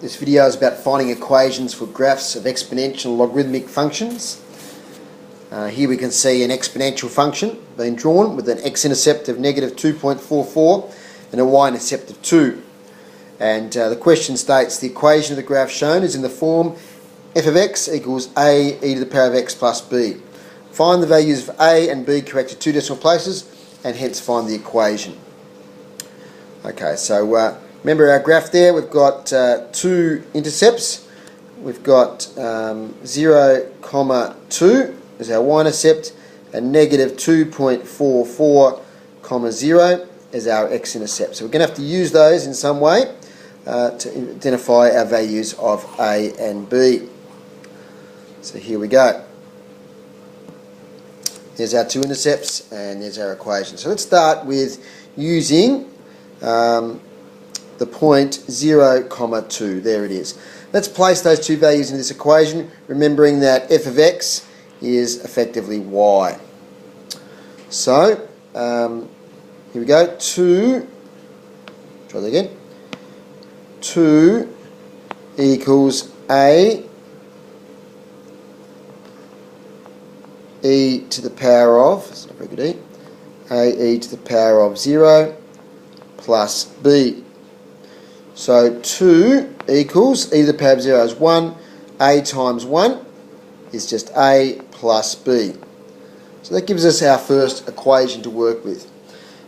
This video is about finding equations for graphs of exponential and logarithmic functions. Here we can see an exponential function being drawn with an x-intercept of negative 2.44 and a y-intercept of 2. And the question states the equation of the graph shown is in the form f of x equals a e to the power of x plus b. Find the values of a and b correct to two decimal places and hence find the equation. Okay, so remember our graph there, we've got two intercepts. We've got 0, 2 is our y-intercept and negative 2.44, 0 is our x-intercept. So we're going to have to use those in some way to identify our values of a and b. So here we go. There's our two intercepts and there's our equation. So let's start with using the point 0, 2. There it is. Let's place those two values in this equation, remembering that f of x is effectively y. So here we go. 2. Try that again. 2 equals a e to the power of, it's not very good e, a e to the power of 0 plus b. So 2 equals e to the power of 0 is 1, a times 1 is just a plus b. So that gives us our first equation to work with.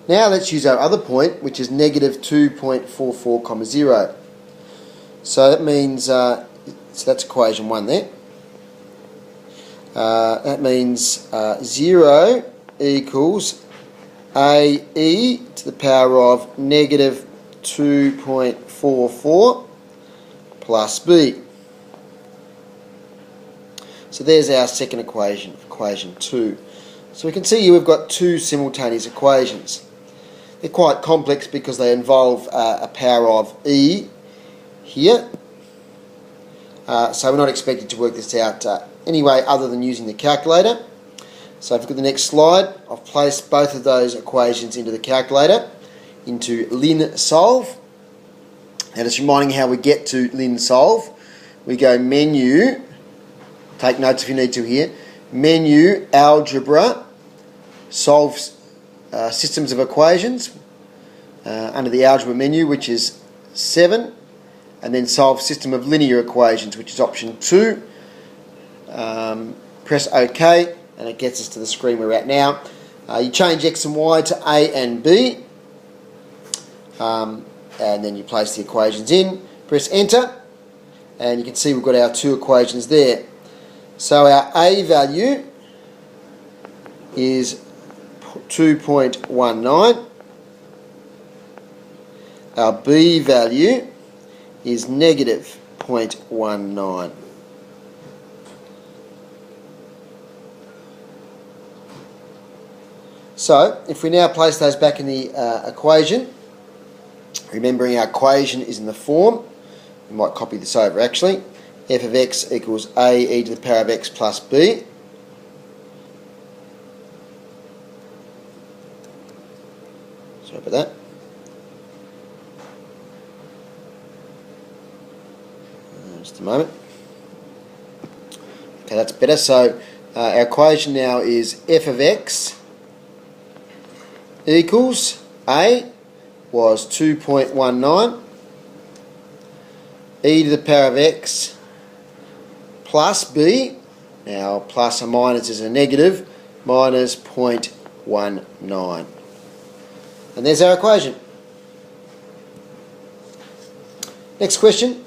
Now let's use our other point, which is negative 2.44, 0. So that means, so that's equation 1 there. That means 0 equals a e to the power of negative 2.44 plus b. So there's our second equation, equation 2. So we can see here we've got two simultaneous equations. They're quite complex because they involve a power of e here. So we're not expected to work this out any way other than using the calculator. So if we look at the next slide, I've placed both of those equations into the calculator, into lin solve. And just reminding how we get to lin solve, we go menu, take notes if you need to here, menu, algebra, solve systems of equations, under the algebra menu, which is 7, and then solve system of linear equations, which is option 2. Press OK, and it gets us to the screen we're at now. You change x and y to a and b, and then you place the equations in, press enter, and you can see we've got our two equations there. So our a value is 2.19, our b value is negative 0.19. So if we now place those back in the equation, remembering our equation is in the form, we might copy this over actually, f of x equals a e to the power of x plus b. Sorry about that. Just a moment. Okay, that's better. So our equation now is f of x equals a was 2.19 e to the power of x plus b, now plus or minus is a negative, minus 0.19. And there's our equation. Next question.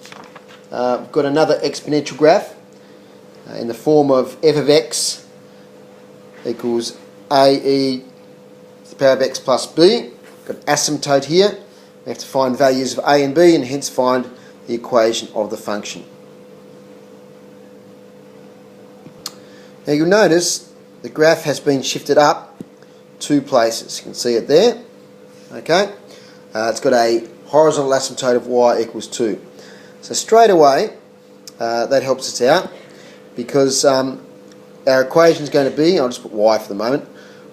We've got another exponential graph in the form of f of x equals a e to the power of x plus b. Got an asymptote here. We have to find values of a and b and hence find the equation of the function. Now you'll notice the graph has been shifted up two places. You can see it there. Okay, it's got a horizontal asymptote of y equals 2. So straight away that helps us out because our equation is going to be, I'll just put y for the moment,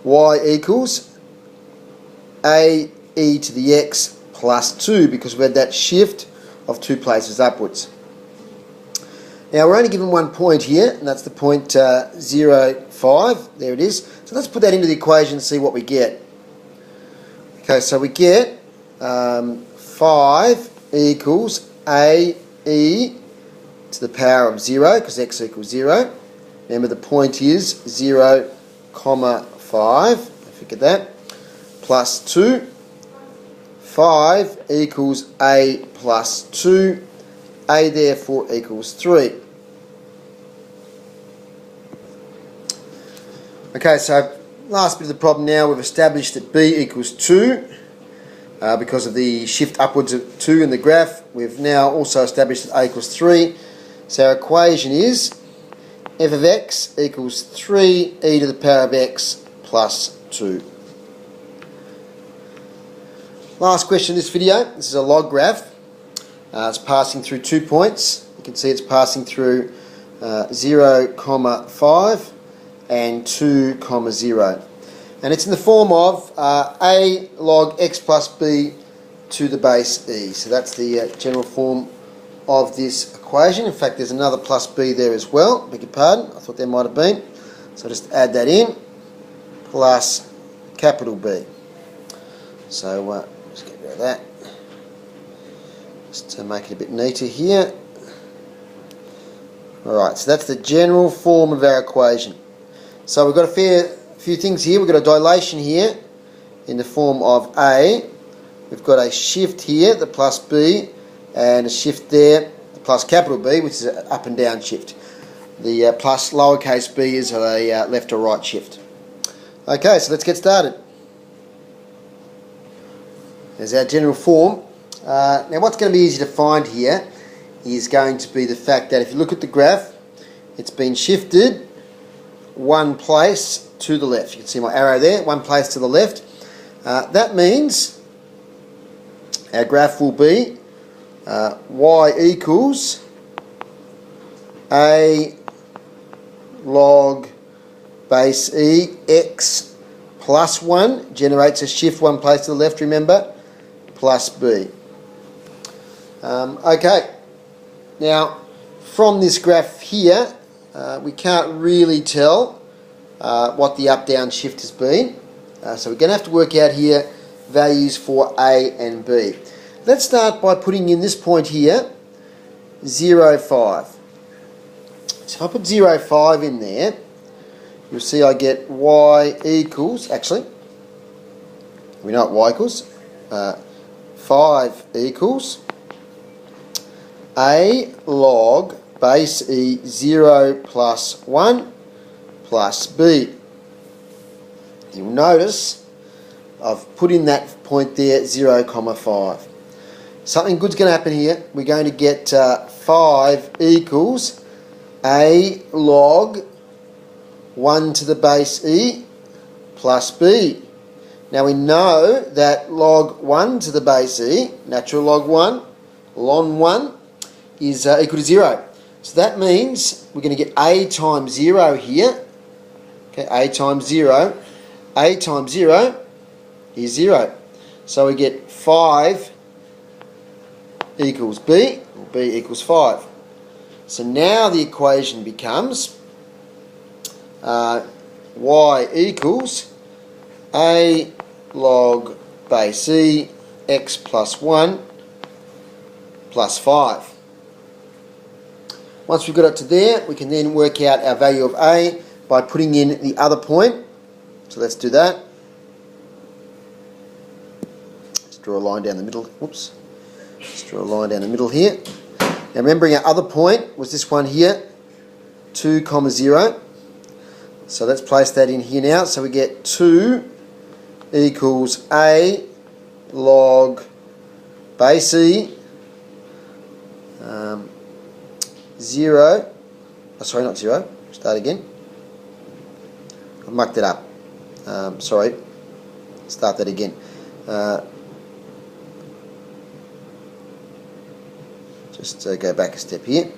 y equals a e to the x plus 2 because we had that shift of 2 places upwards. Now we're only given one point here, and that's the point 0, 5. There it is. So let's put that into the equation and see what we get. Okay, so we get 5 equals AE to the power of 0, because x equals 0. Remember the point is 0, 5. Don't forget that. Plus 2. 5 equals A plus 2. A therefore equals 3. Okay, so last bit of the problem now, we've established that B equals 2 because of the shift upwards of 2 in the graph. We've now also established that A equals 3. So our equation is f of x equals 3e to the power of x plus 2. Last question in this video. This is a log graph. It's passing through 2 points. You can see it's passing through 0, 5 and 2, 0. And it's in the form of a log x plus b to the base e. So that's the general form of this equation. In fact, there's another plus b there as well. Beg your pardon. I thought there might have been. So I'll just add that in. Plus capital B. So let's get rid of that. Just to make it a bit neater here. Alright, so that's the general form of our equation. So we've got a few things here. We've got a dilation here in the form of A. We've got a shift here, the plus B, and a shift there, the plus capital B, which is an up and down shift. The plus lowercase b is a left or right shift. Okay, so let's get started. There's our general form. Now what's going to be easy to find here is going to be the fact that if you look at the graph, it's been shifted one place to the left. You can see my arrow there, one place to the left. That means our graph will be y equals a log base e x plus 1, generates a shift one place to the left, remember, plus b. Okay, now from this graph here, we can't really tell what the up-down shift has been. So we're going to have to work out here values for A and B. Let's start by putting in this point here, 0, 5. So if I put 0, 5 in there, you'll see I get y equals, actually, we know what y equals, 5 equals A log base E 0 plus 1 plus B. You'll notice I've put in that point there 0, 5. Something good's going to happen here. We're going to get 5 equals A log 1 to the base E plus B. Now we know that log 1 to the base E, natural log 1, ln 1, is equal to 0. So that means we're going to get A times 0 here. Okay, A times 0. A times 0 is 0. So we get 5 equals B, or B equals 5. So now the equation becomes y equals A log base E x plus 1 plus 5. Once we've got it to there, we can then work out our value of A by putting in the other point. So let's do that. Let's draw a line down the middle. Whoops. Let's draw a line down the middle here. Now remembering our other point was this one here, 2, 0. So let's place that in here now. So we get 2 equals A log base E 0, sorry, not 0, start again. I mucked it up. Sorry, start that again. Just go back a step here.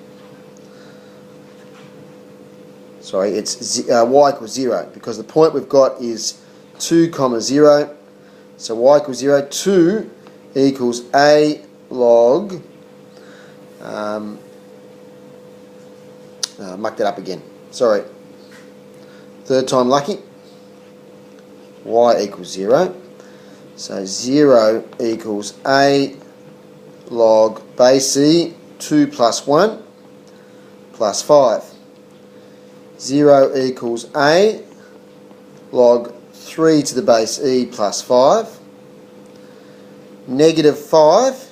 Sorry, it's y equals 0 because the point we've got is 2, 0. So y equals 0. 2 equals A log I mucked that up again. Sorry. Third time lucky. Y equals 0. So 0 equals a log base e 2 plus 1 plus 5. 0 equals a log 3 to the base e plus 5. Negative 5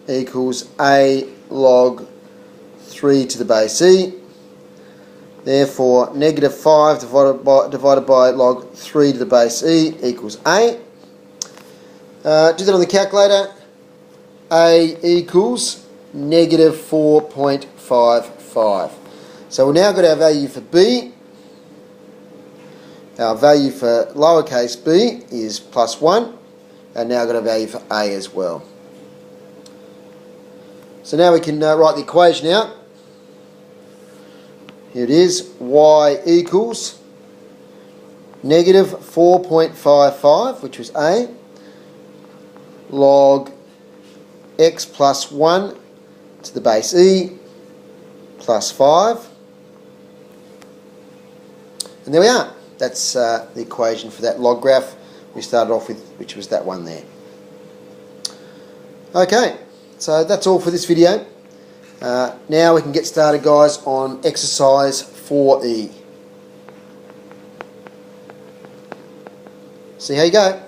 equals a log 3 to the base e. Therefore, negative 5 divided by log 3 to the base e equals a. Do that on the calculator. A equals negative 4.55. So we've now got our value for b. Our value for lowercase b is plus 1. And now got a value for a as well. So now we can write the equation out. Here it is. Y equals negative 4.55, which was a, log x plus 1 to the base e plus 5. And there we are. That's the equation for that log graph we started off with, which was that one there. Okay, so that's all for this video. Now we can get started, guys, on exercise 4E. See how you go.